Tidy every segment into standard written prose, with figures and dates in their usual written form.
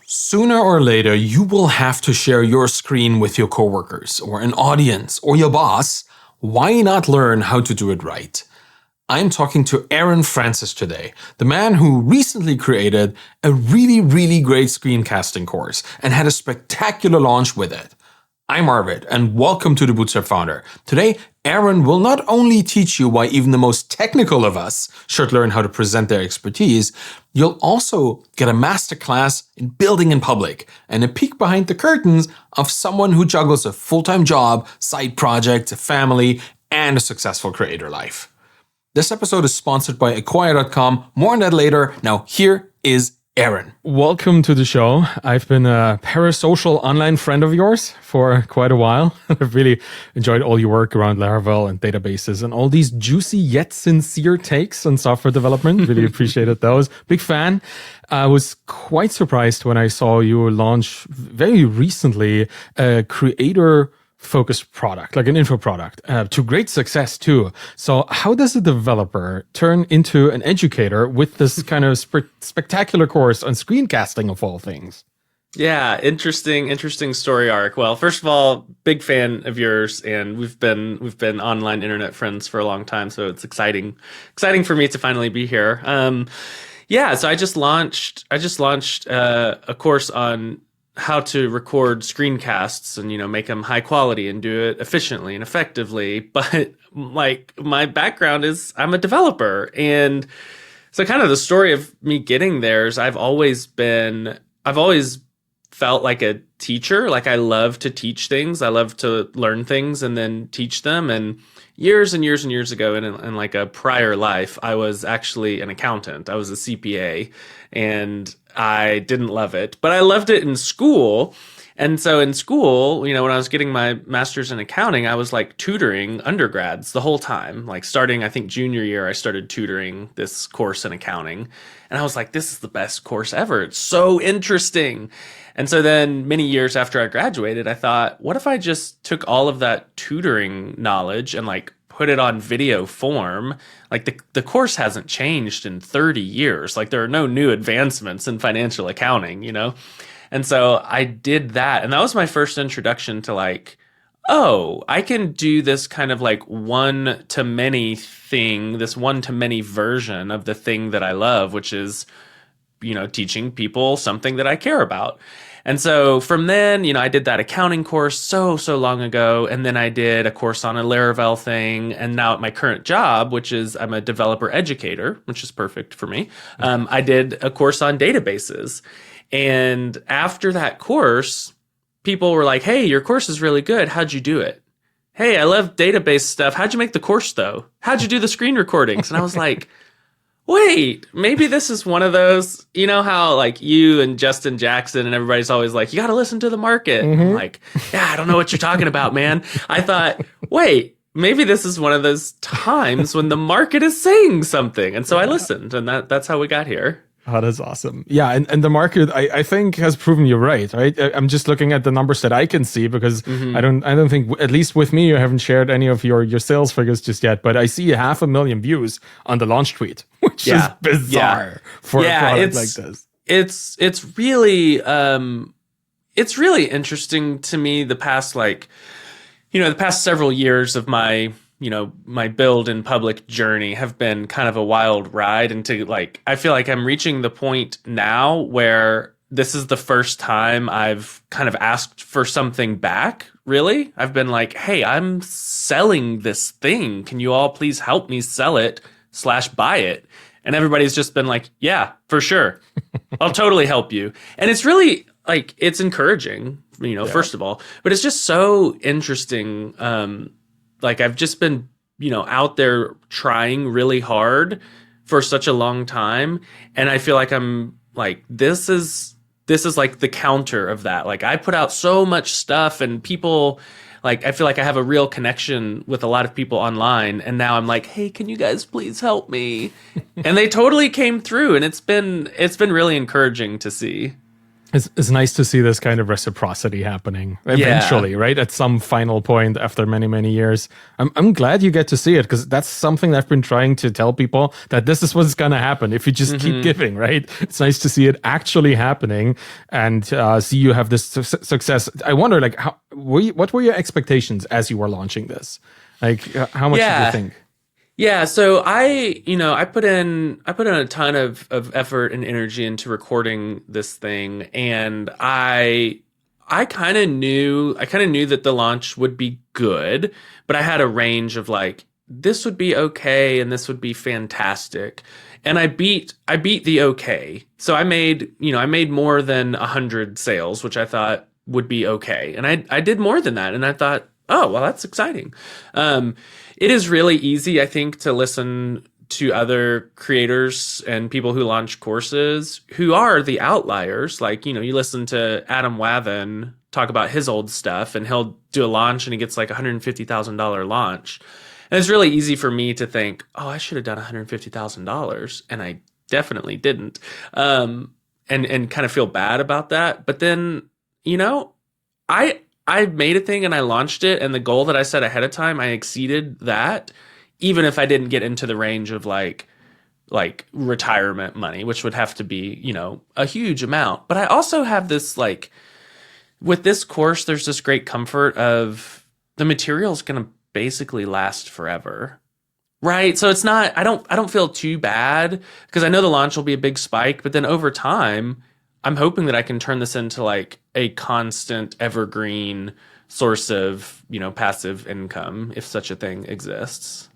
Sooner or later, you will have to share your screen with your coworkers or an audience or your boss. Why not learn how to do it right? I'm talking to Aaron Francis today, the man who recently created a really great screencasting course and had a spectacular launch with it. I'm Arvid, and welcome to the Bootstrap Founder. Today, Aaron will not only teach you why even the most technical of us should learn how to present their expertise, you'll also get a masterclass in building in public and a peek behind the curtains of someone who juggles a full-time job, side project, a family, and a successful creator life. This episode is sponsored by Acquire.com. More on that later. Now, here is Aaron. Welcome to the show. I've been a parasocial online friend of yours for quite a while. I've really enjoyed all your work around Laravel and databases and all these juicy yet sincere takes on software development. Really appreciated those. Big fan. I was quite surprised when I saw you launch very recently a creator focused product, like an info product, to great success too. So how does a developer turn into an educator with this kind of spectacular course on screencasting of all things? Yeah, interesting story arc. Well, first of all, big fan of yours, and we've been online internet friends for a long time, so it's exciting for me to finally be here. So I just launched a course on how to record screencasts and, make them high quality and do it efficiently and effectively. But like my background is I'm a developer. And so kind of the story of me getting there is I've always felt like a teacher. Like I love to teach things. I love to learn things and then teach them. And years ago in like a prior life, I was actually an accountant. I was a CPA and I didn't love it, but I loved it in school. And so in school, when I was getting my master's in accounting, I was like tutoring undergrads the whole time. Like starting, I think junior year, I started tutoring this course in accounting. And I was like, this is the best course ever. It's so interesting. And so then many years after I graduated, I thought, what if I just took all of that tutoring knowledge and like put it on video form? Like the course hasn't changed in 30 years. Like there are no new advancements in financial accounting, And so I did that. And that was my first introduction to like, oh, I can do this kind of like one-to-many thing, this one-to-many version of the thing that I love, which is, teaching people something that I care about. And so from then, I did that accounting course so long ago. And then I did a course on a Laravel thing. And now at my current job, which is I'm a developer educator, which is perfect for me. I did a course on databases. And after that course, people were like, hey, your course is really good. How'd you do it? Hey, I love database stuff. How'd you make the course though? How'd you do the screen recordings? And I was like, wait, maybe this is one of those, how like you and Justin Jackson and everybody's always like, you got to listen to the market. Mm-hmm. I'm like, yeah, I don't know what you're talking about, man. I thought, wait, maybe this is one of those times when the market is saying something. And so I listened, and that's how we got here. Oh, that's awesome. Yeah, and the market, I think, has proven you right? I'm just looking at the numbers that I can see because I don't think, at least with me, you haven't shared any of your sales figures just yet, but I see 500,000 views on the launch tweet, which is bizarre for a product like this. It's really interesting to me the past the past several years of my my build in public journey have been kind of a wild ride. And I feel like I'm reaching the point now where this is the first time I've kind of asked for something back, really. I've been like, hey, I'm selling this thing. Can you all please help me sell it / buy it? And everybody's just been like, yeah, for sure. I'll totally help you. And it's really like, it's encouraging, first of all, but it's just so interesting. Like I've just been, out there trying really hard for such a long time. And I feel like I'm like, this is like the counter of that. Like I put out so much stuff and people I feel like I have a real connection with a lot of people online. And now I'm like, hey, can you guys please help me? And they totally came through. And it's been really encouraging to see. It's nice to see this kind of reciprocity happening eventually, right? At some final point after many, many years. I'm glad you get to see it, because that's something that I've been trying to tell people, that this is what's going to happen if you just keep giving, right? It's nice to see it actually happening and see you have this success. I wonder, like, what were your expectations as you were launching this? Like, how much did you think? Yeah, so I put in a ton of effort and energy into recording this thing, and I kind of knew that the launch would be good, but I had a range of like, this would be okay and this would be fantastic. And I beat the okay. So I made more than 100 sales, which I thought would be okay. And I did more than that, and I thought, oh, well, that's exciting. It is really easy, I think, to listen to other creators and people who launch courses who are the outliers. Like, you listen to Adam Wathan talk about his old stuff, and he'll do a launch and he gets like $150,000 launch. And it's really easy for me to think, oh, I should have done $150,000. And I definitely didn't. And kind of feel bad about that. But then, I made a thing and I launched it, and the goal that I set ahead of time, I exceeded that, even if I didn't get into the range of like retirement money, which would have to be, a huge amount. But I also have this, like, with this course, there's this great comfort of the material is going to basically last forever. Right. So it's not, I don't feel too bad, because I know the launch will be a big spike, but then over time, I'm hoping that I can turn this into like a constant evergreen source of, passive income, if such a thing exists.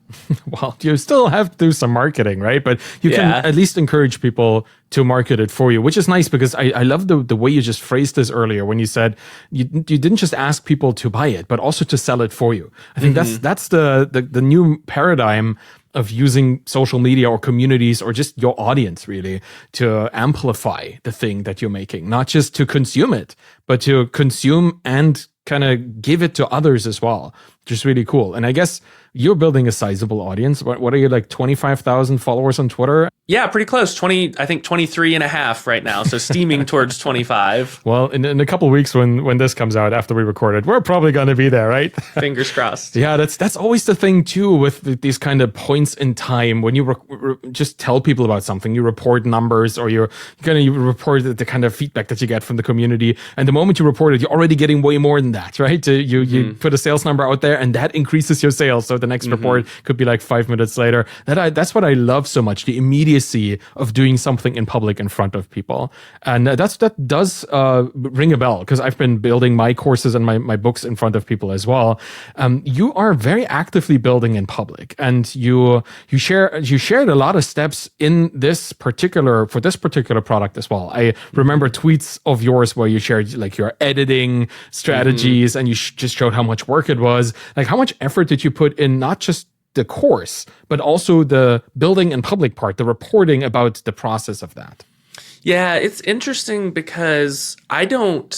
Well, you still have to do some marketing, right? But you can at least encourage people to market it for you, which is nice, because I love the way you just phrased this earlier when you said you didn't just ask people to buy it, but also to sell it for you. I think that's the new paradigm of using social media or communities or just your audience, really, to amplify the thing that you're making, not just to consume it, but to consume and kind of give it to others as well, which is really cool. And I guess you're building a sizable audience. What are you, like 25,000 followers on Twitter? Yeah, pretty close. I think 23 and a half right now. So steaming towards 25. Well, in a couple of weeks when this comes out, after we record it, we're probably going to be there, right? Fingers crossed. Yeah, that's always the thing too with these kind of points in time. When you just tell people about something, you report numbers, or you report the kind of feedback that you get from the community. And the moment you report it, you're already getting way more than that, right? You put a sales number out there, and that increases your sales. So the next report could be like 5 minutes later. That's what I love so much, the immediacy of doing something in public in front of people. And that does ring a bell, because I've been building my courses and my books in front of people as well. You are very actively building in public, and you shared a lot of steps in this particular product as well. I remember tweets of yours where you shared like your editing strategies, and you just showed how much work it was. Like, how much effort did you put in, not just the course, but also the building in public part, the reporting about the process of that? Yeah, it's interesting, because I don't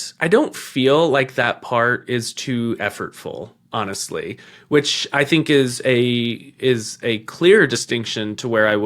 feel like that part is too effortful, honestly, which I think is a clear distinction to where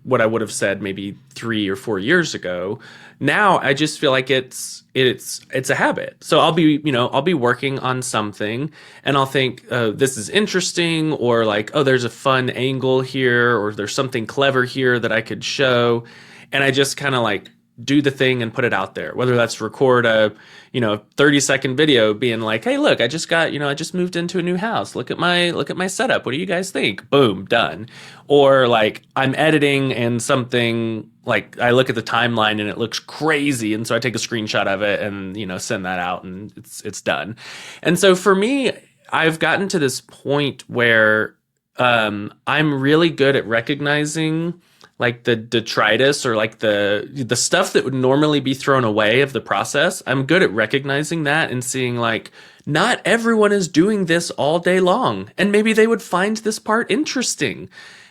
what I would have said maybe 3 or 4 years ago. Now I just feel like it's a habit. So I'll be working on something, and I'll think, this is interesting, or like, oh, there's a fun angle here, or there's something clever here that I could show. And I just kind of like do the thing and put it out there, whether that's record a 30-second video being like, hey, look, I just moved into a new house. Look at my setup. What do you guys think? Boom, done. Or like I'm editing and something, like I look at the timeline and it looks crazy, and so I take a screenshot of it and send that out, and it's done. And so for me, I've gotten to this point where I'm really good at recognizing like the detritus, or like the stuff that would normally be thrown away of the process. I'm good at recognizing that and seeing like, not everyone is doing this all day long, and maybe they would find this part interesting.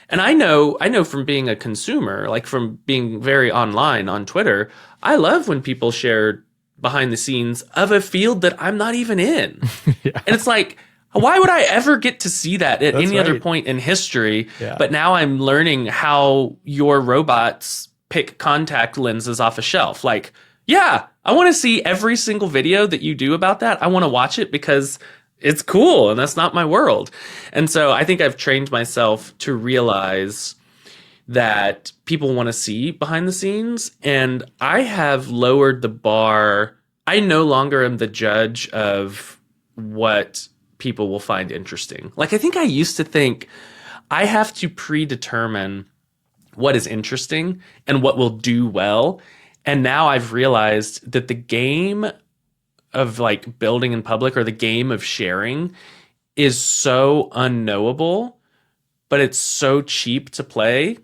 And I know from being a consumer, like from being very online on Twitter, I love when people share behind the scenes of a field that I'm not even in. Yeah. And it's like, why would I ever get to see that at any other point in history? Yeah. But now I'm learning how your robots pick contact lenses off a shelf. Like, Yeah, I want to see every single video that you do about that. I want to watch it because it's cool and that's not my world. And so I think I've trained myself to realize that people want to see behind the scenes, and I have lowered the bar. I no longer am the judge of what people will find interesting. Like, I think I used to think I have to predetermine what is interesting and what will do well. And now I've realized that the game of like building in public, or the game of sharing, is so unknowable, but it's so cheap to play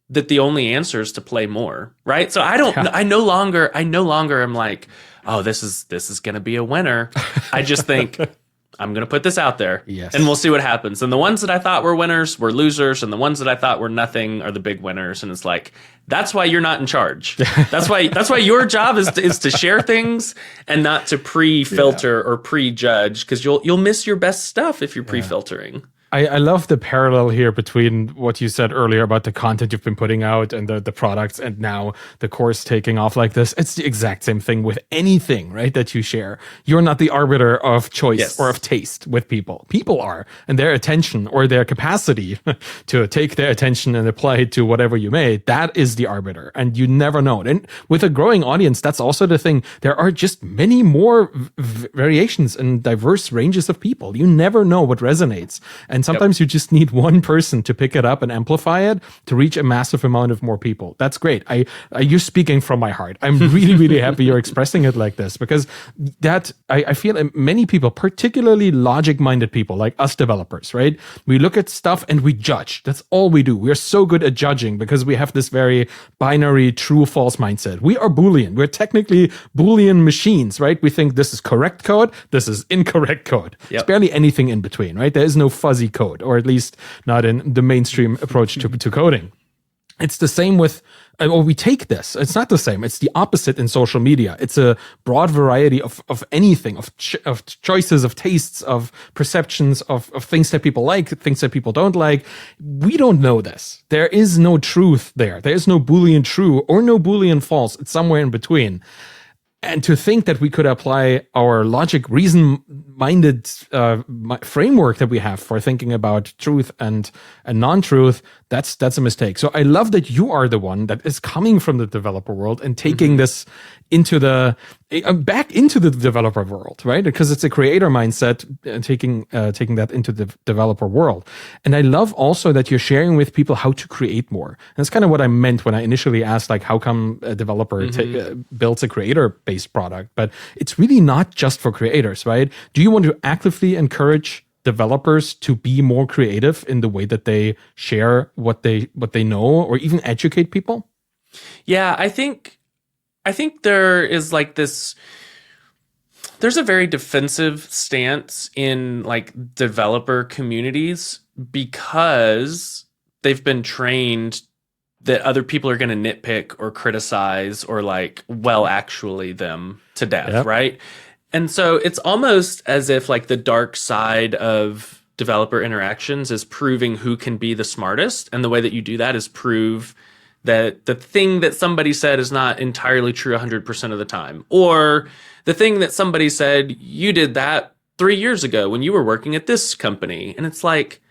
that the only answer is to play more, right? So I no longer am like, oh, this is going to be a winner. I just think I'm going to put this out there, Yes. and we'll see what happens. And the ones that I thought were winners were losers, and the ones that I thought were nothing are the big winners. And it's like, that's why you're not in charge. That's why your job is to share things and not to pre-filter or prejudge, because you'll miss your best stuff if you're pre-filtering. I love the parallel here between what you said earlier about the content you've been putting out and the products, and now the course taking off like this. It's the exact same thing with anything, right, that you share. You're not the arbiter of choice or of taste with people. People are, and their attention or their capacity to take their attention and apply it to whatever you made, that is the arbiter, and you never know. And with a growing audience, that's also the thing. There are just many more variations and diverse ranges of people. You never know what resonates. And sometimes you just need one person to pick it up and amplify it to reach a massive amount of more people. That's great. You're speaking from my heart. I'm really, really happy you're expressing it like this, because I feel many people, particularly logic-minded people like us developers, right? We look at stuff and we judge. That's all we do. We're so good at judging because we have this very binary true-false mindset. We are Boolean. We're technically Boolean machines, right? We think this is correct code, this is incorrect code. It's barely anything in between, right? There is no fuzzy code, or at least not in the mainstream approach to coding. It's the same with, we take this. It's not the same. It's the opposite in social media. It's a broad variety of anything, of choices, of tastes, of perceptions, of things that people like, things that people don't like. We don't know this. There is no truth there. There is no Boolean true or no Boolean false. It's somewhere in between. And to think that we could apply our logic, reason-minded framework that we have for thinking about truth and non-truth, that's a mistake. So I love that you are the one that is coming from the developer world and taking this into back into the developer world, right? Because it's a creator mindset, taking that into the developer world. And I love also that you're sharing with people how to create more. And that's kind of what I meant when I initially asked, like, how come a developer builds a creator-based product? But it's really not just for creators, right? Do you want to actively encourage developers to be more creative in the way that they share what they know, or even educate people? Yeah, I think there is like this, there's a very defensive stance in like developer communities because they've been trained that other people are going to nitpick or criticize or like, well, actually them to death, right? And so it's almost as if like the dark side of developer interactions is proving who can be the smartest. And the way that you do that is prove that the thing that somebody said is not entirely true 100% of the time. Or the thing that somebody said, you did that 3 years ago when you were working at this company. And it's like,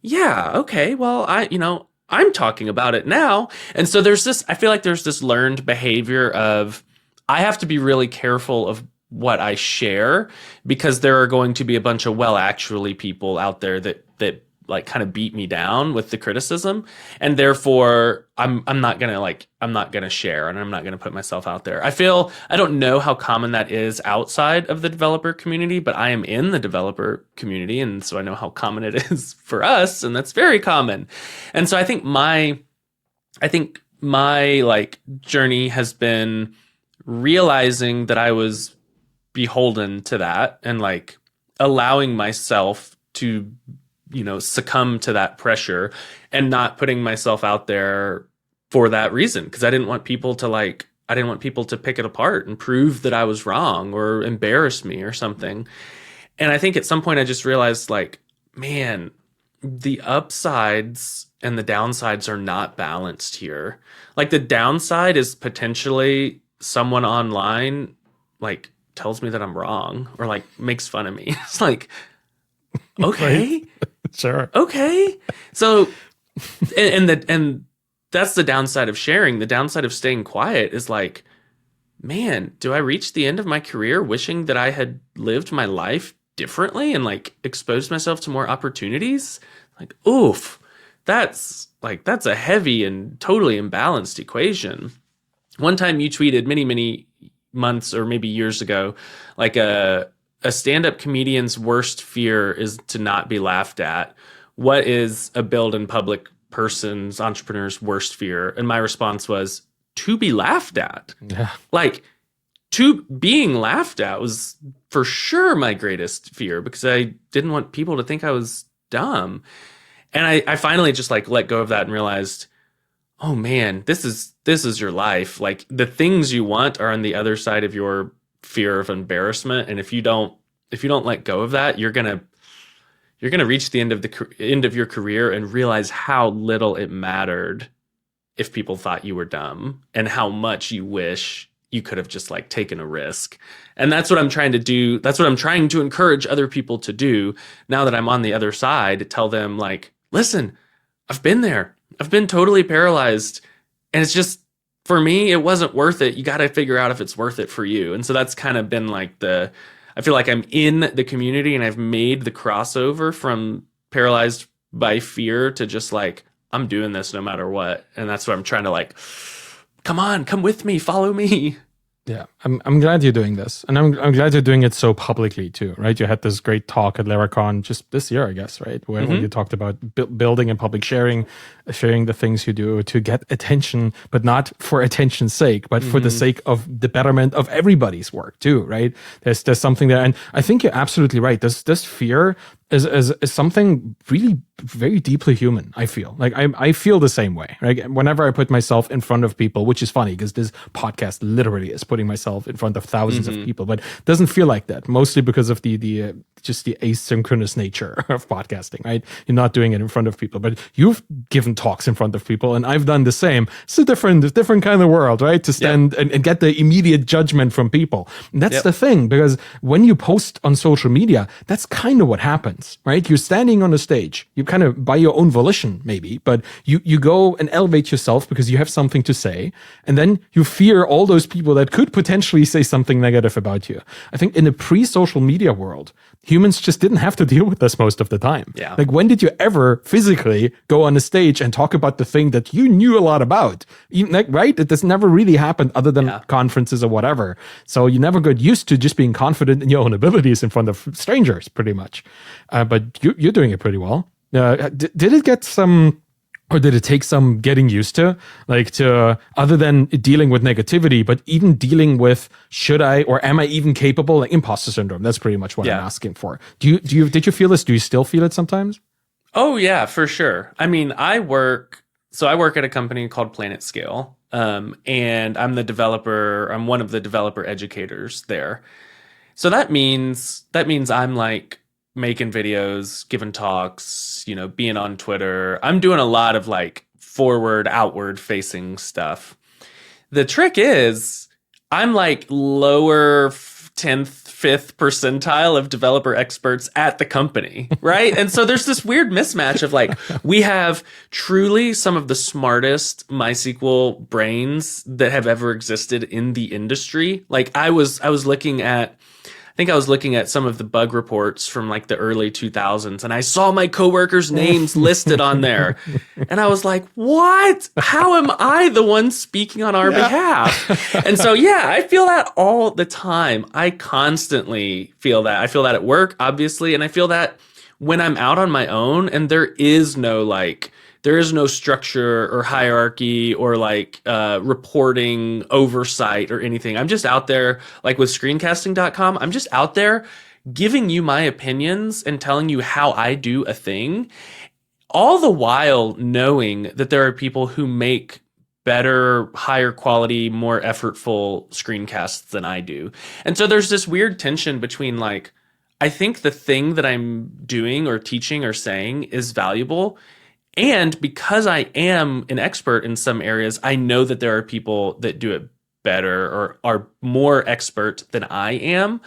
yeah, okay, well, I'm talking about it now. And so I feel like there's this learned behavior of, I have to be really careful of what I share, because there are going to be a bunch of actually people out there that like kind of beat me down with the criticism, and therefore I'm not gonna share, and I'm not gonna put myself out there. I don't know how common that is outside of the developer community, but I am in the developer community, and so I know how common it is for us, and that's very common. And so I think my like journey has been realizing that I was beholden to that, and like allowing myself to succumb to that pressure and not putting myself out there for that reason, because I didn't want people to pick it apart and prove that I was wrong or embarrass me or something. And I think at some point I just realized, like, man, the upsides and the downsides are not balanced here. Like, the downside is potentially someone online like tells me that I'm wrong or like makes fun of me. It's like, okay, Right. Sure. okay. So, and that's the downside of sharing. The downside of staying quiet is like, man, do I reach the end of my career wishing that I had lived my life differently and like exposed myself to more opportunities? Like, oof, that's a heavy and totally imbalanced equation. One time you tweeted many months or maybe years ago, like a stand-up comedian's worst fear is to not be laughed at. What is a build in public person's entrepreneur's worst fear? And my response was to be laughed at. Yeah. Like, to being laughed at was for sure my greatest fear because I didn't want people to think I was dumb. And I finally just like let go of that and realized, oh man, this is your life. Like the things you want are on the other side of your fear of embarrassment. And if you don't let go of that, you're gonna reach the end of your career and realize how little it mattered if people thought you were dumb and how much you wish you could have just like taken a risk. And that's what I'm trying to do. That's what I'm trying to encourage other people to do now that I'm on the other side, tell them like, listen, I've been there. I've been totally paralyzed. And it's just, for me, it wasn't worth it. You got to figure out if it's worth it for you. And so that's kind of been like I feel like I'm in the community and I've made the crossover from paralyzed by fear to just like, I'm doing this no matter what. And that's what I'm trying to like, come on, come with me, follow me. Yeah, I'm glad you're doing this, and I'm glad you're doing it so publicly too, right? You had this great talk at Laracon just this year, I guess, right? When you talked about building and public sharing the things you do to get attention, but not for attention's sake, but for the sake of the betterment of everybody's work too, right? There's something there, and I think you're absolutely right. This fear is something really very deeply human. I feel like I feel the same way. Right? Whenever I put myself in front of people, which is funny because this podcast literally is putting myself in front of thousands of people, but it doesn't feel like that. Mostly because of the just the asynchronous nature of podcasting. Right? You're not doing it in front of people, but you've given talks in front of people, and I've done the same. It's a different kind of world, right? To stand and get the immediate judgment from people. And that's the thing, because when you post on social media, that's kind of what happens. Right? You're standing on a stage. You kind of by your own volition, maybe, but you go and elevate yourself because you have something to say. And then you fear all those people that could potentially say something negative about you. I think in a pre-social media world, humans just didn't have to deal with this most of the time. Yeah. Like, when did you ever physically go on a stage and talk about the thing that you knew a lot about? Right? It has never really happened other than conferences or whatever. So you never got used to just being confident in your own abilities in front of strangers, pretty much. But you're doing it pretty well. Did it get some, or did it take some getting used to, like to other than dealing with negativity, but even dealing with should I or am I even capable? Like imposter syndrome. That's pretty much what I'm asking for. Did you feel this? Do you still feel it sometimes? Oh yeah, for sure. I mean, I work at a company called Planet Scale, and I'm one of the developer educators there. So that means I'm like making videos, giving talks, being on Twitter. I'm doing a lot of like outward facing stuff. The trick is I'm like lower 10th, 5th percentile of developer experts at the company, right? And so there's this weird mismatch of like, we have truly some of the smartest MySQL brains that have ever existed in the industry. Like I was looking at some of the bug reports from like the early 2000s, and I saw my coworkers' names listed on there. And I was like, what? How am I the one speaking on our behalf? And so, I feel that all the time. I constantly feel that. I feel that at work, obviously. And I feel that when I'm out on my own and there is no structure or hierarchy or like reporting oversight or anything. I'm just out there, like with screencasting.com, I'm just out there giving you my opinions and telling you how I do a thing, all the while knowing that there are people who make better, higher quality, more effortful screencasts than I do. And so there's this weird tension between like, I think the thing that I'm doing or teaching or saying is valuable. And because I am an expert in some areas, I know that there are people that do it better or are more expert than I am.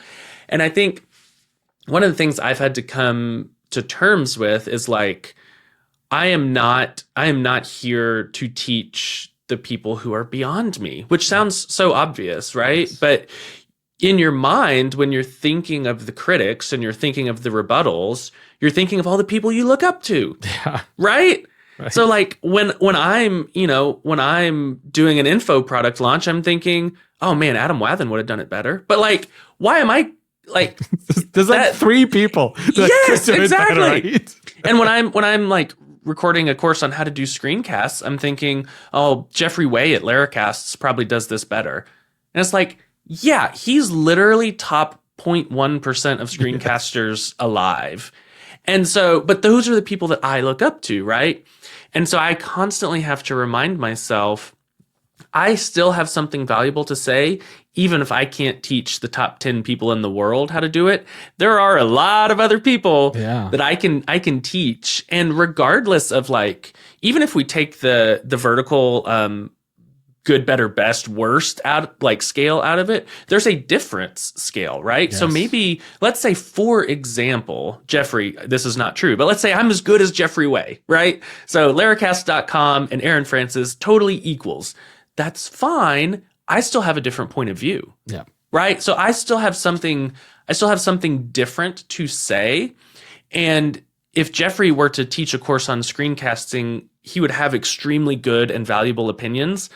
And I think one of the things I've had to come to terms with is like, I am not here to teach the people who are beyond me, which sounds so obvious, right? Yes. But in your mind, when you're thinking of the critics and you're thinking of the rebuttals, you're thinking of all the people you look up to, right? Right. So like when I'm doing an info product launch, I'm thinking, oh man, Adam Wathan would have done it better. But like, why am I like, there's like 3 people. Yes, exactly. Better, right? And when I'm like recording a course on how to do screencasts, I'm thinking, oh, Jeffrey Way at Laracasts probably does this better. And it's like, yeah, he's literally top 0.1% of screencasters alive. And so, but those are the people that I look up to, right? And so I constantly have to remind myself, I still have something valuable to say, even if I can't teach the top 10 people in the world how to do it. There are a lot of other people that I can teach. And regardless of like, even if we take the vertical good, better, best, worst out like scale out of it, there's a difference scale, right? Yes. So maybe let's say, for example, Jeffrey, this is not true, but let's say I'm as good as Jeffrey Way, right? So Laracast.com and Aaron Francis totally equals. That's fine. I still have a different point of view. Yeah. Right? So I still have something different to say. And if Jeffrey were to teach a course on screencasting, he would have extremely good and valuable opinions,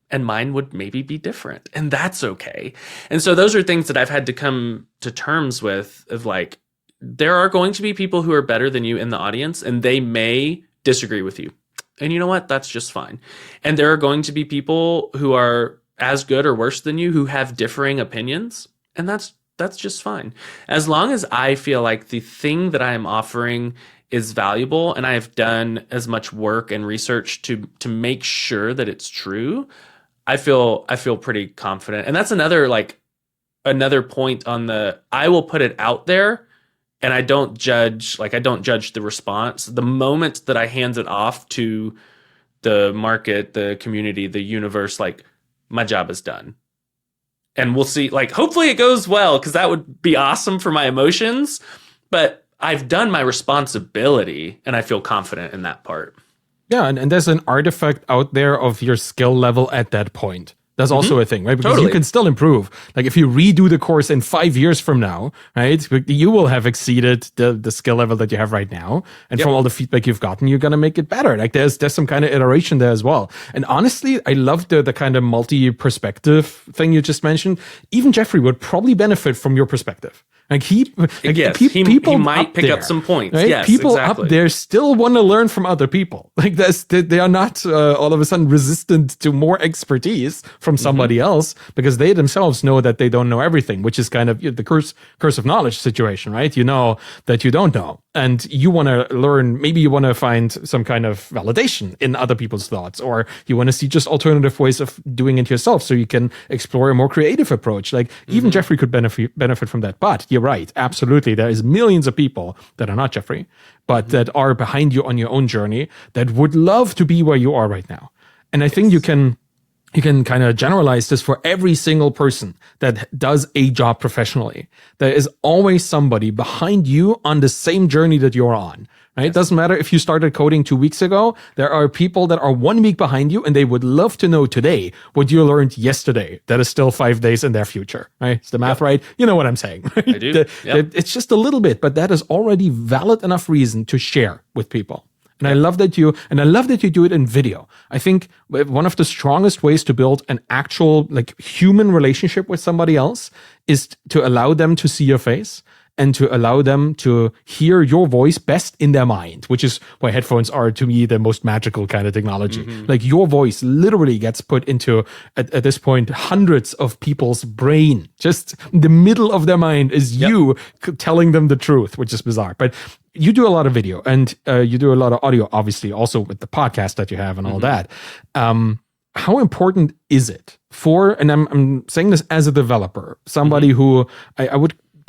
and mine would maybe be different. And that's okay. And so those are things that I've had to come to terms with, of like, there are going to be people who are better than you in the audience, and they may disagree with you. And you know what? That's just fine. And there are going to be people who are as good or worse than you who have differing opinions. And that's just fine. As long as I feel like the thing that I am offering is valuable and I have done as much work and research to make sure that it's true, I feel pretty confident. And that's another point on the, I will put it out there and I don't judge the response. The moment that I hand it off to the market, the community, the universe, like, my job is done. And we'll see, like, hopefully it goes well, because that would be awesome for my emotions. But I've done my responsibility and I feel confident in that part. Yeah, and there's an artifact out there of your skill level at that point. That's also a thing, right? Because you can still improve. Like if you redo the course in 5 years from now, right, you will have exceeded the skill level that you have right now. And from all the feedback you've gotten, you're going to make it better. Like there's some kind of iteration there as well. And honestly, I love the kind of multi-perspective thing you just mentioned. Even Jeffrey would probably benefit from your perspective. Like he might pick up some points. Right? Yes, people exactly. up there still want to learn from other people. Like they are not all of a sudden resistant to more expertise from somebody else, because they themselves know that they don't know everything, which is kind of the curse of knowledge situation, right? You know that you don't know, and you want to learn. Maybe you want to find some kind of validation in other people's thoughts, or you want to see just alternative ways of doing it yourself, so you can explore a more creative approach. Like even Jeffrey could benefit from that, but you're right. Absolutely. There is millions of people that are not Jeffrey, but that are behind you on your own journey that would love to be where you are right now. And I think you can kind of generalize this for every single person that does a job professionally. There is always somebody behind you on the same journey that you're on. Right? Yes. It doesn't matter if you started coding 2 weeks ago. There are people that are 1 week behind you, and they would love to know today what you learned yesterday. That is still 5 days in their future. Right? Is the math right? You know what I'm saying. Right? I do. It's just a little bit, but that is already valid enough reason to share with people. And I love that you do it in video. I think one of the strongest ways to build an actual like human relationship with somebody else is to allow them to see your face and to allow them to hear your voice best in their mind, which is why headphones are, to me, the most magical kind of technology. Like your voice literally gets put into, at this point, hundreds of people's brain. Just the middle of their mind is you telling them the truth, which is bizarre. But you do a lot of video and you do a lot of audio, obviously, also with the podcast that you have and all that. How important is it for, and I'm saying this as a developer, somebody who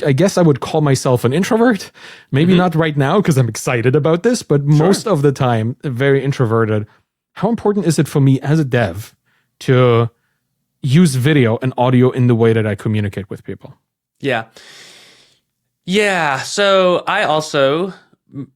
I guess I would call myself an introvert. Maybe not right now because I'm excited about this, but most of the time, very introverted. How important is it for me as a dev to use video and audio in the way that I communicate with people? Yeah. So I also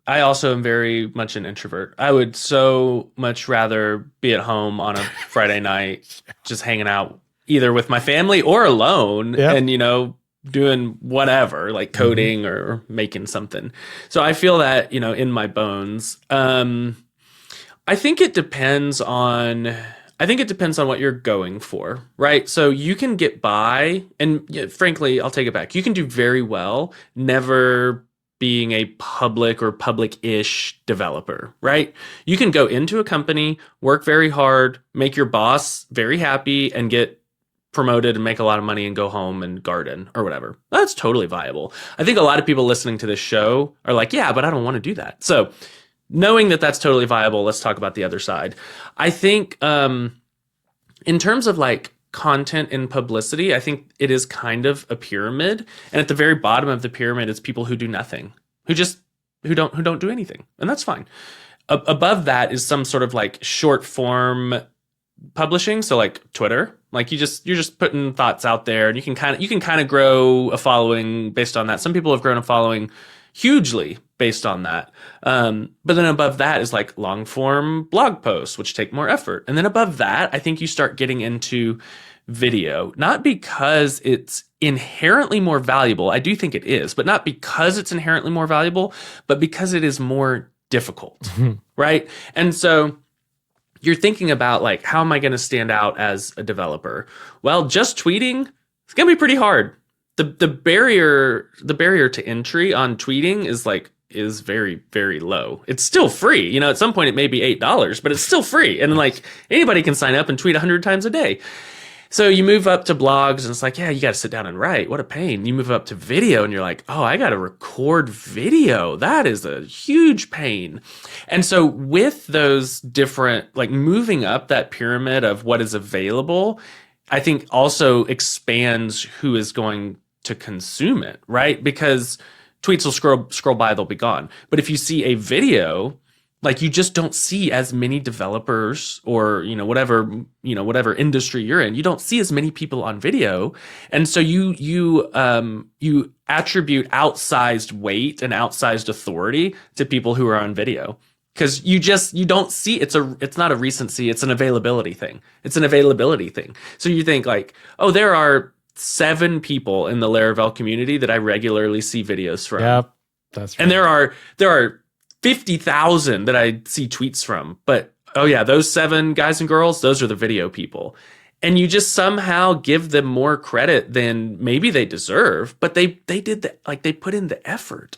am very much an introvert. I would so much rather be at home on a Friday night, just hanging out either with my family or alone, and doing whatever, like coding or making something. So I feel that, in my bones. I think it depends on what you're going for, right? So you can get by, and frankly, I'll take it back. You can do very well never being a public or public-ish developer, right? You can go into a company, work very hard, make your boss very happy, and get promoted and make a lot of money and go home and garden or whatever. That's totally viable. I think a lot of people listening to this show are like, yeah, but I don't want to do that. So knowing that that's totally viable, let's talk about the other side. I think in terms of like content and publicity, I think it is kind of a pyramid. And at the very bottom of the pyramid is people who do nothing, who don't do anything. And that's fine. Above that is some sort of like short form publishing. So like Twitter, like you're just putting thoughts out there, and you can kind of grow a following based on that. Some people have grown a following hugely based on that. But then above that is like long form blog posts, which take more effort. And then above that, I think you start getting into video, not because it's inherently more valuable. I do think it is, but not because it's inherently more valuable, but because it is more difficult, right? And so you're thinking about like, how am I going to stand out as a developer? Well, just tweeting, it's going to be pretty hard. The barrier to entry on tweeting is very, very low. It's still free. At some point it may be $8, but it's still free. And like anybody can sign up and tweet 100 times a day. So you move up to blogs and it's like, yeah, you got to sit down and write. What a pain. You move up to video and you're like, oh, I got to record video. That is a huge pain. And so with those different, like moving up that pyramid of what is available, I think also expands who is going to consume it, right? Because tweets will scroll by, they'll be gone. But if you see a video, like you just don't see as many developers or, whatever industry you're in, you don't see as many people on video. And so you attribute outsized weight and outsized authority to people who are on video. Because you don't see, it's not a recency, it's an availability thing. So you think like, oh, there are 7 people in the Laravel community that I regularly see videos from. Yep, that's right. And there are 50,000 that I see tweets from. But oh yeah, those 7 guys and girls, those are the video people. And you just somehow give them more credit than maybe they deserve, but they did they put in the effort.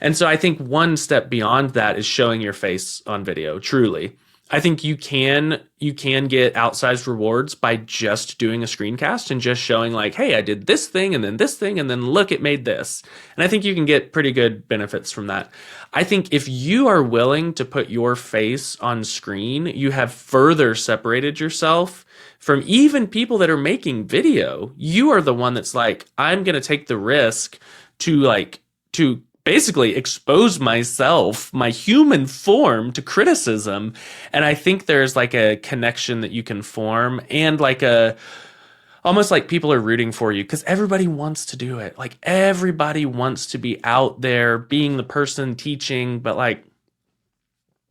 And so I think one step beyond that is showing your face on video, truly. I think you can get outsized rewards by just doing a screencast and just showing like, hey, I did this thing and then this thing and then look, it made this. And I think you can get pretty good benefits from that. I think if you are willing to put your face on screen, you have further separated yourself from even people that are making video. You are the one that's like, I'm going to take the risk to basically expose myself, my human form, to criticism. And I think there's like a connection that you can form, and like almost like people are rooting for you because everybody wants to do it. Like everybody wants to be out there being the person teaching, but like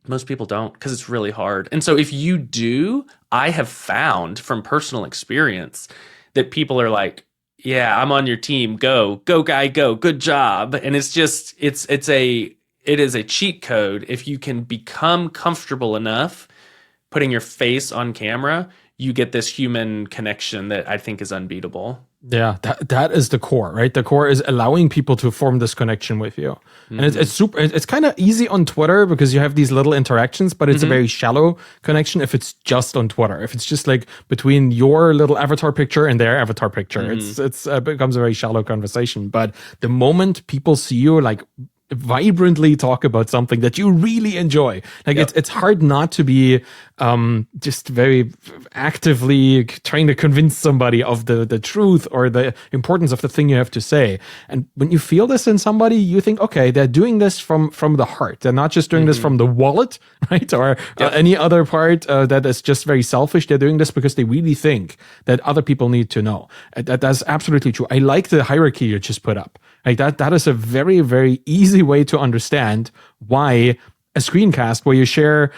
most people don't because it's really hard. And so if you do, I have found from personal experience that people are like, yeah, I'm on your team. Go guy, go. Good job. And it's just, it is a cheat code. If you can become comfortable enough putting your face on camera, you get this human connection that I think is unbeatable. Yeah, that is the core, right? The core is allowing people to form this connection with you. Mm-hmm. And it's super, it's kind of easy on Twitter because you have these little interactions, but it's a very shallow connection if it's just on Twitter. If it's just like between your little avatar picture and their avatar picture, it becomes a very shallow conversation. But the moment people see you like vibrantly talk about something that you really enjoy. Like it's hard not to be just very actively trying to convince somebody of the truth or the importance of the thing you have to say. And when you feel this in somebody, you think, okay, they're doing this from the heart. They're not just doing this from the wallet, right? Or any other part that is just very selfish. They're doing this because they really think that other people need to know. That's absolutely true. I like the hierarchy you just put up. Like that is a very, very easy way to understand why a screencast where you share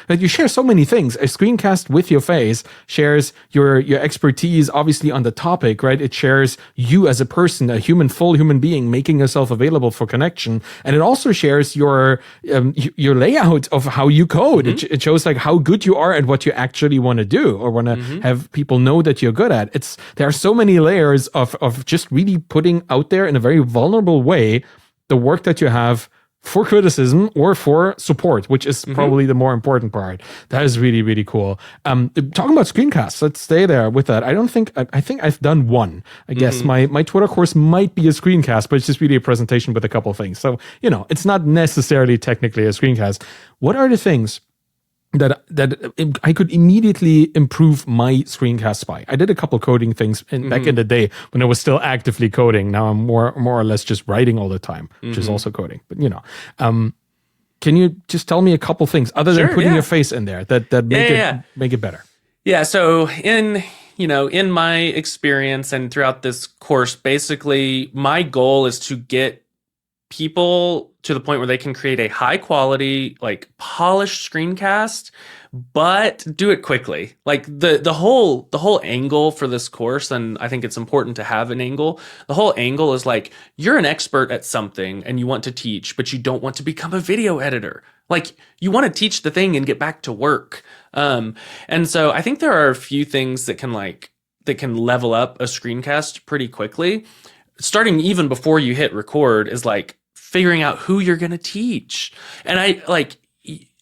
so many things. A screencast with your face shares your expertise, obviously on the topic, right? It shares you as a person, a full human being, making yourself available for connection, and it also shares your layout of how you code. It shows like how good you are at what you actually want to do or want to have people know that you're good at. There are so many layers of just really putting out there in a very vulnerable way the work that you have for criticism or for support, which is probably the more important part. That is really, really cool. Talking about screencasts, let's stay there with that. I think I've done one. I guess my Twitter course might be a screencast, but it's just really a presentation with a couple of things. So, it's not necessarily technically a screencast. What are the things that I could immediately improve my screencasts by? I did a couple coding things back in the day when I was still actively coding. Now I'm more or less just writing all the time, which is also coding. But can you just tell me a couple things other than putting your face in there that make it better? Yeah. So in my experience and throughout this course, basically my goal is to get people to the point where they can create a high quality, like polished screencast, but do it quickly. Like the whole angle for this course, and I think it's important to have an angle. The whole angle is like, you're an expert at something and you want to teach, but you don't want to become a video editor. Like you want to teach the thing and get back to work. And so I think there are a few things that can level up a screencast pretty quickly. Starting even before you hit record is like figuring out who you're going to teach. And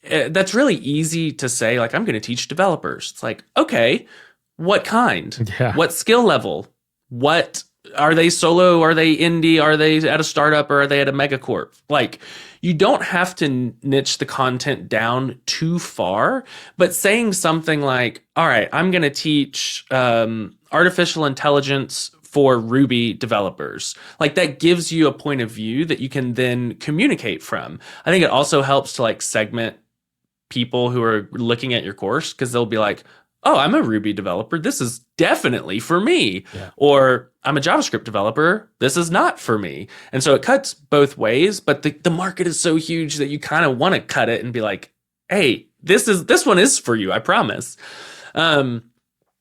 that's really easy to say, like, I'm going to teach developers. It's like, okay, what kind? Yeah. What skill level? What are they solo? Are they indie? Are they at a startup or are they at a megacorp? Like, you don't have to niche the content down too far, but saying something like, all right, I'm going to teach artificial intelligence for Ruby developers. Like that gives you a point of view that you can then communicate from. I think it also helps to like segment people who are looking at your course because they'll be like, oh, I'm a Ruby developer. This is definitely for me. Yeah. Or I'm a JavaScript developer. This is not for me. And so it cuts both ways, but the market is so huge that you kind of want to cut it and be like, hey, this one is for you, I promise.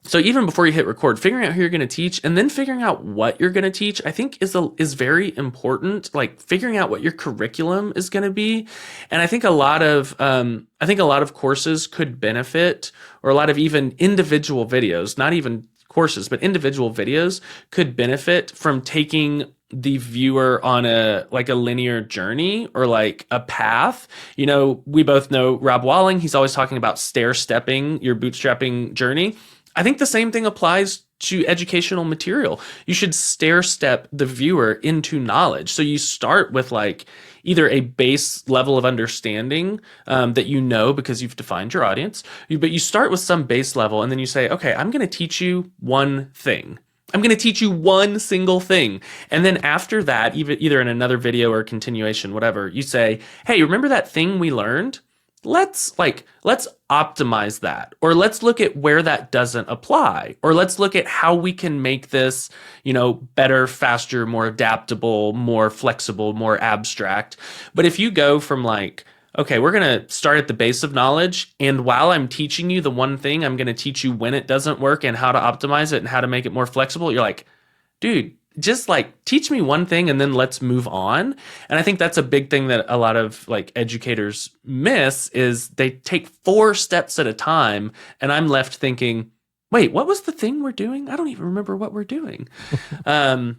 So even before you hit record, figuring out who you're going to teach and then figuring out what you're going to teach, I think is very important. Like figuring out what your curriculum is going to be. And I think a lot of courses could benefit, or a lot of even individual videos, not even courses, but individual videos could benefit from taking the viewer on a linear journey or like a path. We both know Rob Walling. He's always talking about stair-stepping your bootstrapping journey. I think the same thing applies to educational material. You should stair-step the viewer into knowledge. So you start with like either a base level of understanding that because you've defined your audience, but you start with some base level and then you say, okay, I'm going to teach you one thing. I'm going to teach you one single thing. And then after that, either in another video or continuation, whatever, you say, hey, remember that thing we learned? Let's optimize that, or let's look at where that doesn't apply, or let's look at how we can make this, better, faster, more adaptable, more flexible, more abstract. But if you go from like, okay, we're going to start at the base of knowledge, and while I'm teaching you the one thing, I'm going to teach you when it doesn't work and how to optimize it and how to make it more flexible. You're like, dude, just like teach me one thing and then let's move on. And I think that's a big thing that a lot of like educators miss is they take 4 steps at a time. And I'm left thinking, wait, what was the thing we're doing? I don't even remember what we're doing. And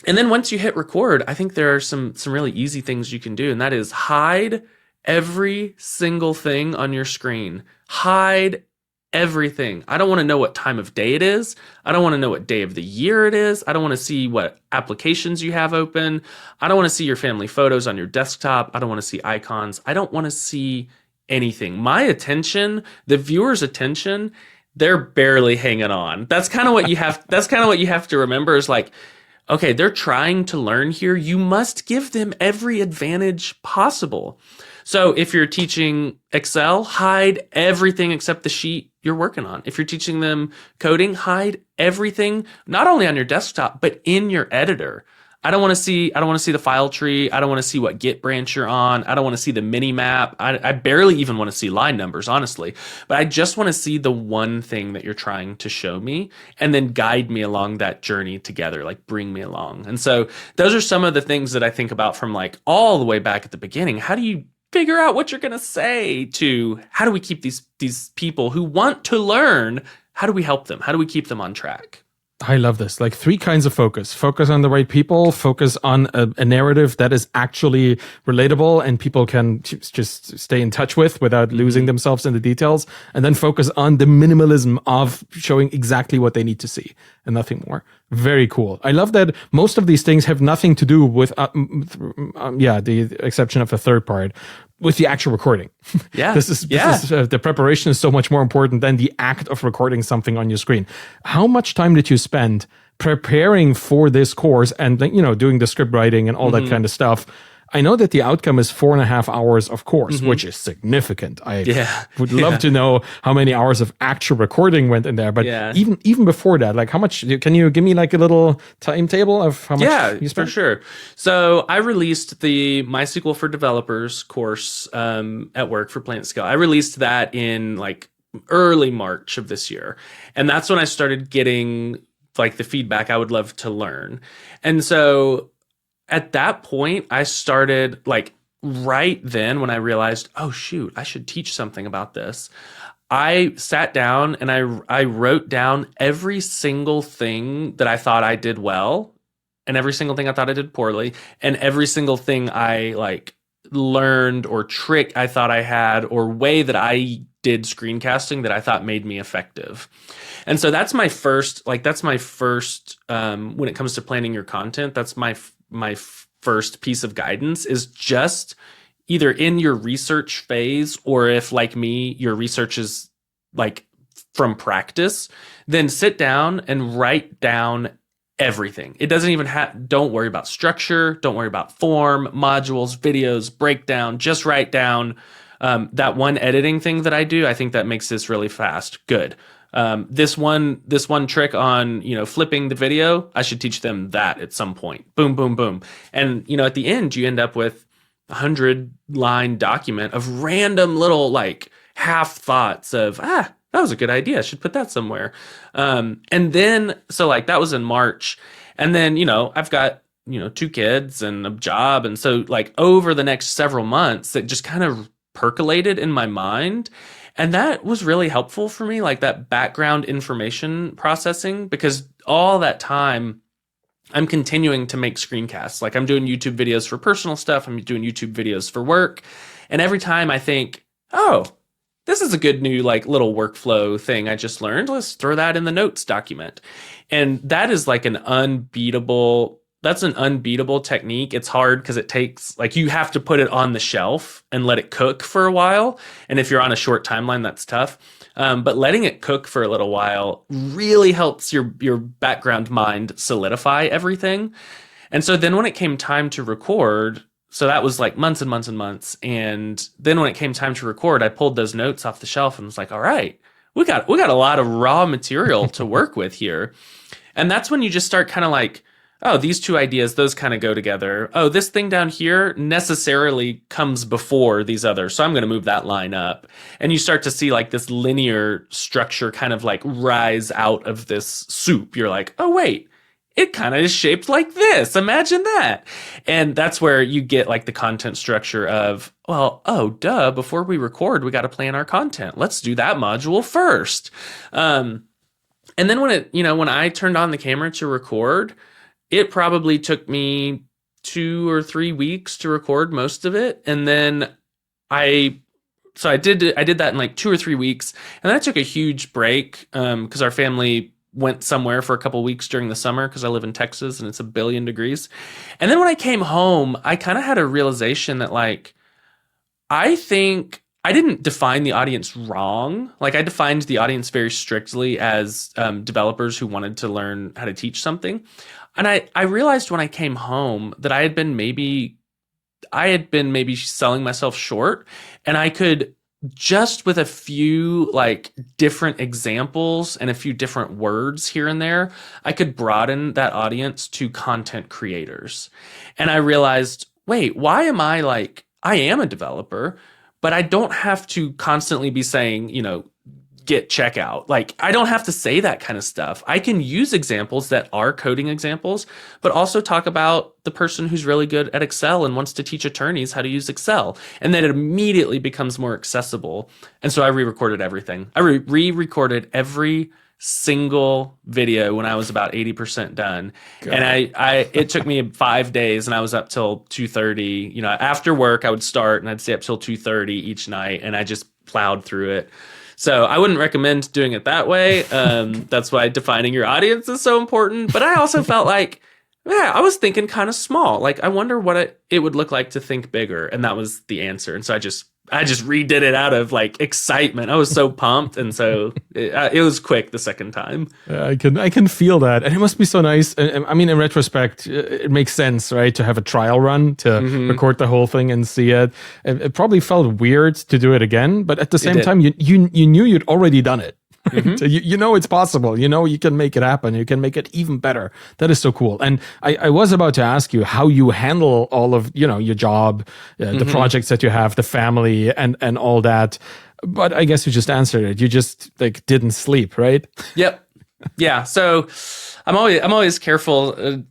then once you hit record, I think there are some really easy things you can do. And that is hide every single thing on your screen. Hide everything. I don't want to know what time of day it is. I don't want to know what day of the year it is. I don't want to see what applications you have open. I don't want to see your family photos on your desktop. I don't want to see icons. I don't want to see anything. My attention, the viewer's attention, they're barely hanging on. That's kind of what you have. That's kind of what you have to remember is like, okay, they're trying to learn here. You must give them every advantage possible. So if you're teaching Excel, hide everything except the sheet you're working on. If you're teaching them coding, hide everything, not only on your desktop, but in your editor. I don't want to see the file tree. I don't want to see what Git branch you're on. I don't want to see the mini map. I barely even want to see line numbers, honestly. But I just want to see the one thing that you're trying to show me and then guide me along that journey together, like bring me along. And so those are some of the things that I think about from like all the way back at the beginning. How do you figure out what you're going to say to how do we keep these people who want to learn? How do we help them? How do we keep them on track? I love this. Like 3 kinds of focus. Focus on the right people, focus on a narrative that is actually relatable and people can just stay in touch with without losing themselves in the details. And then focus on the minimalism of showing exactly what they need to see and nothing more. Very cool. I love that most of these things have nothing to do with, the exception of the third part, with the actual recording. Yeah. This is the preparation is so much more important than the act of recording something on your screen. How much time did you spend preparing for this course and, doing the script writing and all that kind of stuff? I know that the outcome is 4.5 hours of course, which is significant. I would love to know how many hours of actual recording went in there. But even before that, like how much, can you give me like a little timetable of how much you spent? For sure. So I released the MySQL for Developers course at work for Planet Scale. I released that in like early March of this year. And that's when I started getting like the feedback I would love to learn. And so at that point, I started like right then when I realized, oh shoot, I should teach something about this. I sat down and I wrote down every single thing that I thought I did well and every single thing I thought I did poorly and every single thing I like learned or trick I thought I had or way that I did screencasting that I thought made me effective. And so that's my first, when it comes to planning your content, that's my first piece of guidance is just either in your research phase or if like me, your research is like from practice, then sit down and write down everything. It doesn't even don't worry about structure. Don't worry about form, modules, videos, breakdown, just write down that one editing thing that I do. I think that makes this really fast. Good. This one trick on, flipping the video, I should teach them that at some point. Boom, boom, boom. And, at the end, you end up with a 100-line document of random little like half thoughts of, that was a good idea. I should put that somewhere. And then, so like that was in March. And then, I've got, 2 kids and a job. And so like over the next several months, it just kind of percolated in my mind. And that was really helpful for me, like that background information processing, because all that time I'm continuing to make screencasts. Like I'm doing YouTube videos for personal stuff. I'm doing YouTube videos for work. And every time I think, oh, this is a good new like little workflow thing I just learned. Let's throw that in the notes document. And that is like an unbeatable technique. It's hard because it takes like you have to put it on the shelf and let it cook for a while. And if you're on a short timeline, that's tough. But letting it cook for a little while really helps your background mind solidify everything. And so then when it came time to record, so that was like months and months and months. And then when it came time to record, I pulled those notes off the shelf and was like, all right, we got a lot of raw material to work with here. And that's when you just start kind of like, oh, these 2 ideas, those kind of go together. Oh, this thing down here necessarily comes before these others. So I'm going to move that line up. And you start to see like this linear structure kind of like rise out of this soup. You're like, oh, wait, it kind of is shaped like this. Imagine that. And that's where you get like the content structure of, well, oh, duh, before we record, we got to plan our content. Let's do that module first. And then when I turned on the camera to record, it probably took me 2 or 3 weeks to record most of it. And then I So I did that in like 2 or 3 weeks, and then I took a huge break because our family went somewhere for a couple weeks during the summer because I live in Texas and it's 1 billion degrees. And then when I came home, I kind of had a realization that like I think I didn't define the audience wrong. Like I defined the audience very strictly as developers who wanted to learn how to teach something. And I realized when I came home that I had been maybe selling myself short, and I could just with a few like different examples and a few different words here and there, I could broaden that audience to content creators. And I realized, wait, why am I am a developer, but I don't have to constantly be saying, get checkout. Like I don't have to say that kind of stuff. I can use examples that are coding examples, but also talk about the person who's really good at Excel and wants to teach attorneys how to use Excel. And then it immediately becomes more accessible. And so I re-recorded everything. I re-recorded every single video when I was about 80% done. God. And it took me 5 days and I was up till 2:30. After work I would start and I'd stay up till 2:30 each night, and I just plowed through it. So I wouldn't recommend doing it that way. That's why defining your audience is so important. But I also felt like, I was thinking kind of small. Like, I wonder what it would look like to think bigger. And that was the answer. And so I just redid it out of like excitement. I was so pumped. And so it was quick the second time. I can feel that. And it must be so nice. I mean, in retrospect, it makes sense, right? To have a trial run, to record the whole thing and see it. It probably felt weird to do it again. But at the same time, you knew you'd already done it. Right? So you know it's possible. You can make it happen. You can make it even better. That is so cool. And I was about to ask you how you handle all of your job, the projects that you have, the family, and all that. But I guess you just answered it. You just like didn't sleep, right? Yep. Yeah. So I'm always careful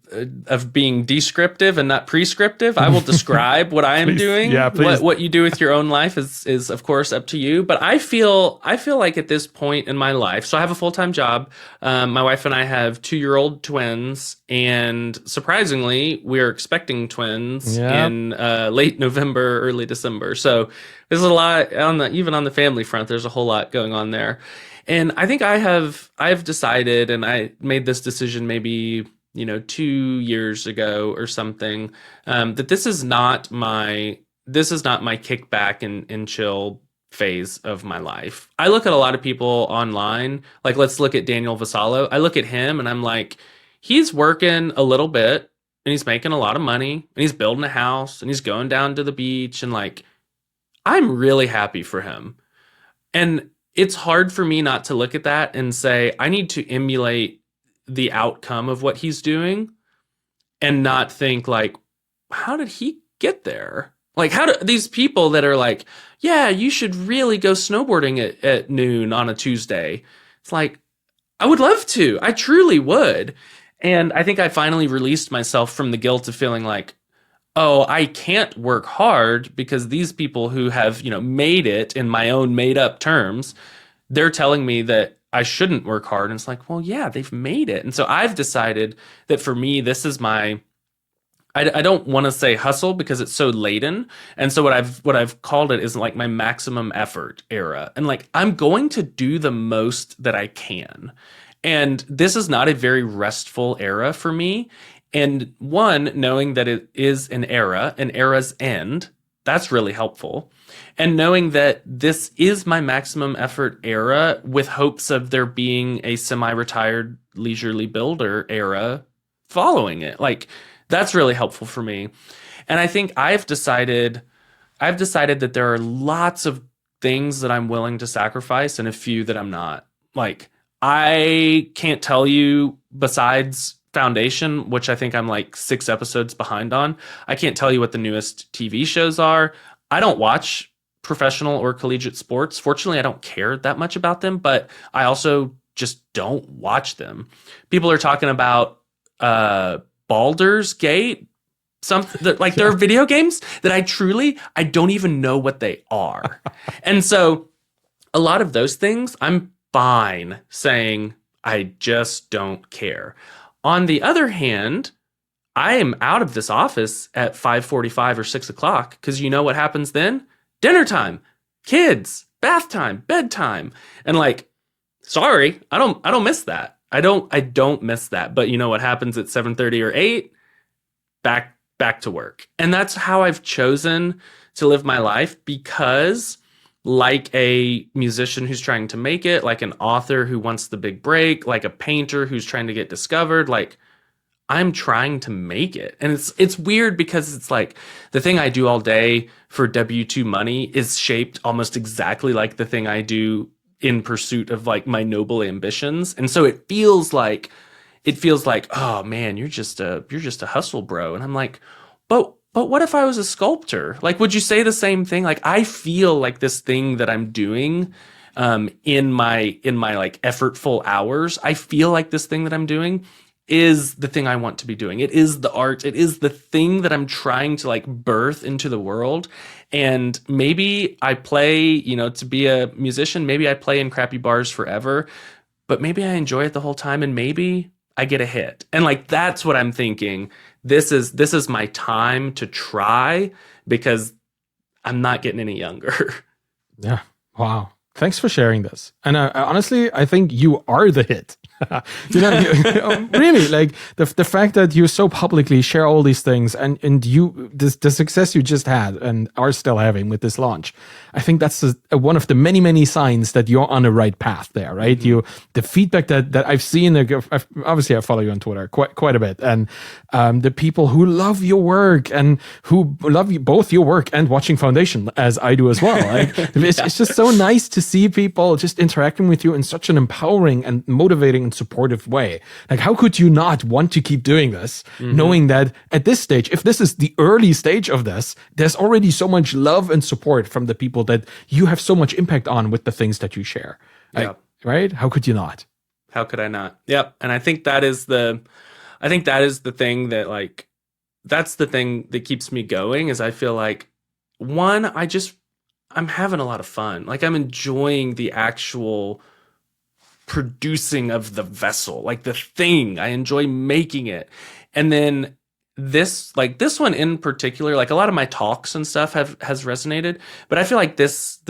of being descriptive and not prescriptive. I will describe what I am doing. Yeah, please. What you do with your own life is of course up to you. But I feel like at this point in my life, so I have a full-time job. My wife and I have 2-year-old twins, and surprisingly, we're expecting twins in late November, early December. So there's a lot even on the family front. There's a whole lot going on there. And I think I've decided, and I made this decision maybe 2 years ago or something, that this is not my kickback and chill phase of my life. I look at a lot of people online, like let's look at Daniel Vassallo. I look at him and I'm like, he's working a little bit and he's making a lot of money and he's building a house and he's going down to the beach, and like I'm really happy for him. And it's hard for me not to look at that and say, I need to emulate the outcome of what he's doing and not think like, how did he get there? Like, how do these people that are like, yeah, you should really go snowboarding at noon on a Tuesday. It's like, I would love to. I truly would. And I think I finally released myself from the guilt of feeling like, oh, I can't work hard because these people who have, made it in my own made up terms, they're telling me that I shouldn't work hard. And it's like, well, yeah, they've made it. And so I've decided that for me, this is I don't want to say hustle because it's so laden. And so what I've called it is like my maximum effort era. And like, I'm going to do the most that I can. And this is not a very restful era for me. And one, knowing that it is an era's end, that's really helpful. And knowing that this is my maximum effort era with hopes of there being a semi-retired leisurely builder era following it. Like, that's really helpful for me. And I think I've decided that there are lots of things that I'm willing to sacrifice and a few that I'm not. Like, I can't tell you, besides Foundation, which I think I'm like 6 episodes behind on, I can't tell you what the newest TV shows are. I don't watch professional or collegiate sports. Fortunately, I don't care that much about them, but I also just don't watch them. People are talking about Baldur's Gate, something like there are video games that I don't even know what they are. And so a lot of those things, I'm fine saying I just don't care. On the other hand, I am out of this office at 5:45 or 6 o'clock because you know what happens then? Dinner time. kids, bath time, bedtime. And like, sorry, I don't miss that. I don't miss that. But you know what happens at 7:30 or 8? Back to work. And that's how I've chosen to live my life, because like a musician who's trying to make it, like an author who wants the big break, like a painter who's trying to get discovered, like I'm trying to make it. And it's weird because it's like the thing I do all day for W-2 money is shaped almost exactly like the thing I do in pursuit of like my noble ambitions. And so it feels like, oh man, you're just a hustle bro. And I'm like, but what if I was a sculptor? Like, would you say the same thing? Like, I feel like this thing that I'm doing in my like effortful hours, I feel like this thing that I'm doing is the thing I want to be doing. It is the art. It is the thing that I'm trying to like birth into the world. And maybe I play, to be a musician, maybe I play in crappy bars forever, but maybe I enjoy it the whole time, and maybe I get a hit. And like, that's what I'm thinking. This is my time to try, because I'm not getting any younger. Yeah. Wow. Thanks for sharing this. And honestly, I think you are the hit. Really, like the fact that you so publicly share all these things, and the success you just had and are still having with this launch, I think that's one of the many signs that you're on the right path there, right? Mm-hmm. The feedback that I've seen, obviously I follow you on Twitter quite a bit, and the people who love your work and who love both your work and watching Foundation, as I do as well. Like, it's just so nice to see people just interacting with you in such an empowering and motivating and supportive way. Like, how could you not want to keep doing this, knowing that at this stage, if this is the early stage of this, there's already so much love and support from the people that you have so much impact on with the things that you share. Yep. Right? How could you not? How could I not? Yep. And I think that is the thing that, like, that's the thing that keeps me going, is I feel like, one, I'm having a lot of fun. Like, I'm enjoying the actual producing of the vessel, like the thing. I enjoy making it. And then this one in particular, like a lot of my talks and stuff has resonated, but I feel like this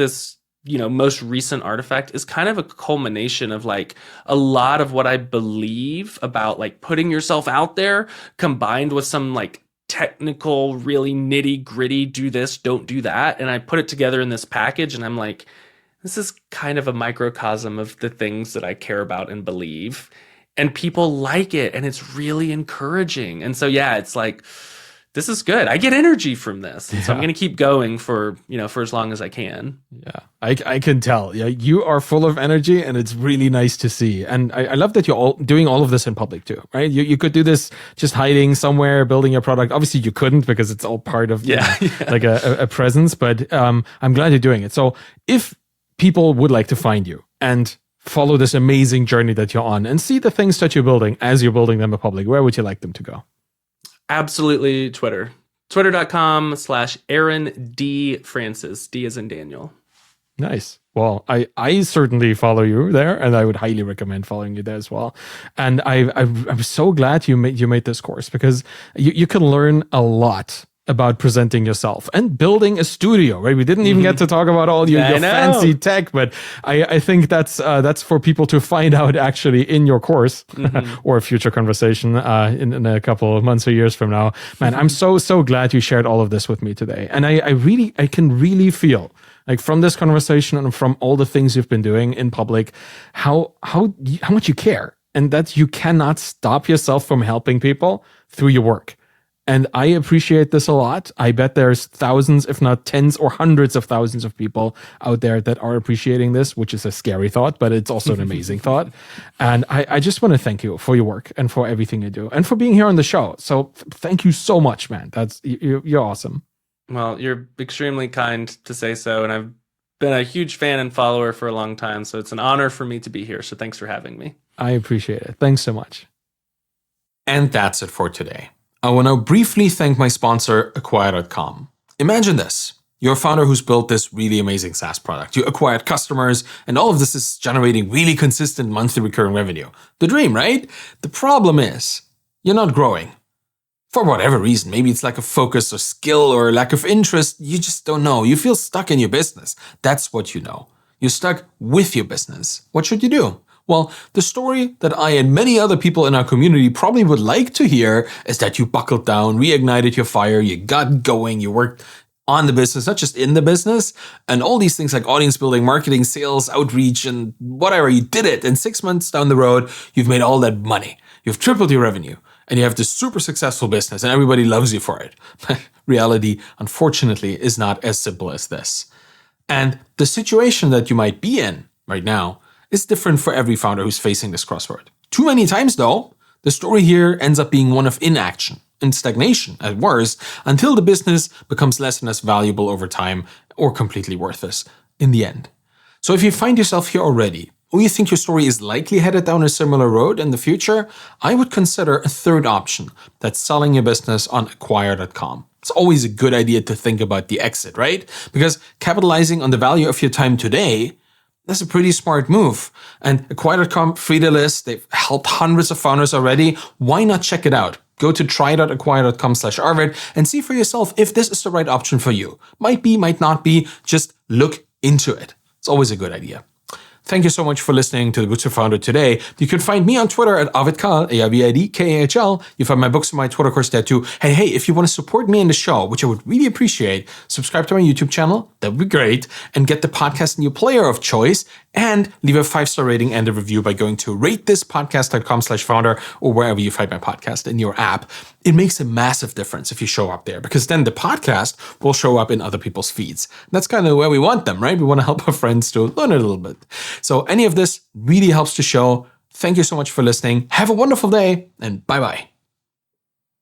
most recent artifact is kind of a culmination of like a lot of what I believe about like putting yourself out there, combined with some like technical, really nitty gritty, do this, don't do that. And I put it together in this package, and I'm like, this is kind of a microcosm of the things that I care about and believe. And people like it, and it's really encouraging. And so, yeah, it's like, this is good. I get energy from this. And so I'm going to keep going for as long as I can. Yeah, I can tell. Yeah, you are full of energy, and it's really nice to see. And I love that you're all doing all of this in public too, right? You could do this just hiding somewhere, building your product. Obviously, you couldn't, because it's all part of like a presence. But I'm glad you're doing it. So if people would like to find you and follow this amazing journey that you're on and see the things that you're building as you're building them in public, where would you like them to go? Absolutely Twitter. Twitter.com/Aaron D. Francis. D as in Daniel. Nice. Well, I certainly follow you there, and I would highly recommend following you there as well. And I'm so glad you made this course, because you can learn a lot about presenting yourself and building a studio, right? We didn't even get to talk about all your fancy tech, but I think that's for people to find out actually in your course or a future conversation in a couple of months or years from now. Man, I'm so glad you shared all of this with me today. And I can really feel, like, from this conversation and from all the things you've been doing in public, how much you care, and that you cannot stop yourself from helping people through your work. And I appreciate this a lot. I bet there's thousands, if not tens or hundreds of thousands of people out there that are appreciating this, which is a scary thought, but it's also an amazing thought. And I just want to thank you for your work and for everything you do and for being here on the show. So thank you so much, man. You're awesome. Well, you're extremely kind to say so. And I've been a huge fan and follower for a long time. So it's an honor for me to be here. So thanks for having me. I appreciate it. Thanks so much. And that's it for today. I want to briefly thank my sponsor, Acquire.com. Imagine this. You're a founder who's built this really amazing SaaS product. You acquired customers, and all of this is generating really consistent monthly recurring revenue. The dream, right? The problem is, you're not growing. For whatever reason, maybe it's lack of focus or skill or lack of interest, you just don't know. You feel stuck in your business. That's what you know. You're stuck with your business. What should you do? Well, the story that I and many other people in our community probably would like to hear is that you buckled down, reignited your fire, you got going, you worked on the business, not just in the business, and all these things like audience building, marketing, sales, outreach, and whatever. You did it. And 6 months down the road, you've made all that money. You've tripled your revenue. And you have this super successful business and everybody loves you for it. But reality, unfortunately, is not as simple as this. And the situation that you might be in right now is different for every founder who's facing this crossroad. Too many times, though, the story here ends up being one of inaction and stagnation at worst, until the business becomes less and less valuable over time or completely worthless in the end. So if you find yourself here already, or you think your story is likely headed down a similar road in the future, I would consider a third option. That's selling your business on acquire.com. It's always a good idea to think about the exit, right? Because capitalizing on the value of your time today, that's a pretty smart move. And acquire.com, free to list, they've helped hundreds of founders already. Why not check it out? Go to try.acquire.com/Arvid and see for yourself if this is the right option for you. Might be, might not be. Just look into it. It's always a good idea. Thank you so much for listening to the Bootstrap Founder today. You can find me on Twitter at AvidKahl, AIVIDKAHL. You find my books and my Twitter course there too. And hey, if you want to support me in the show, which I would really appreciate, subscribe to my YouTube channel. That would be great. And get the podcast in your player of choice. And leave a 5-star rating and a review by going to ratethispodcast.com/founder or wherever you find my podcast in your app. It makes a massive difference if you show up there, because then the podcast will show up in other people's feeds. That's kind of where we want them, right? We want to help our friends to learn a little bit. So any of this really helps the show. Thank you so much for listening. Have a wonderful day and bye-bye.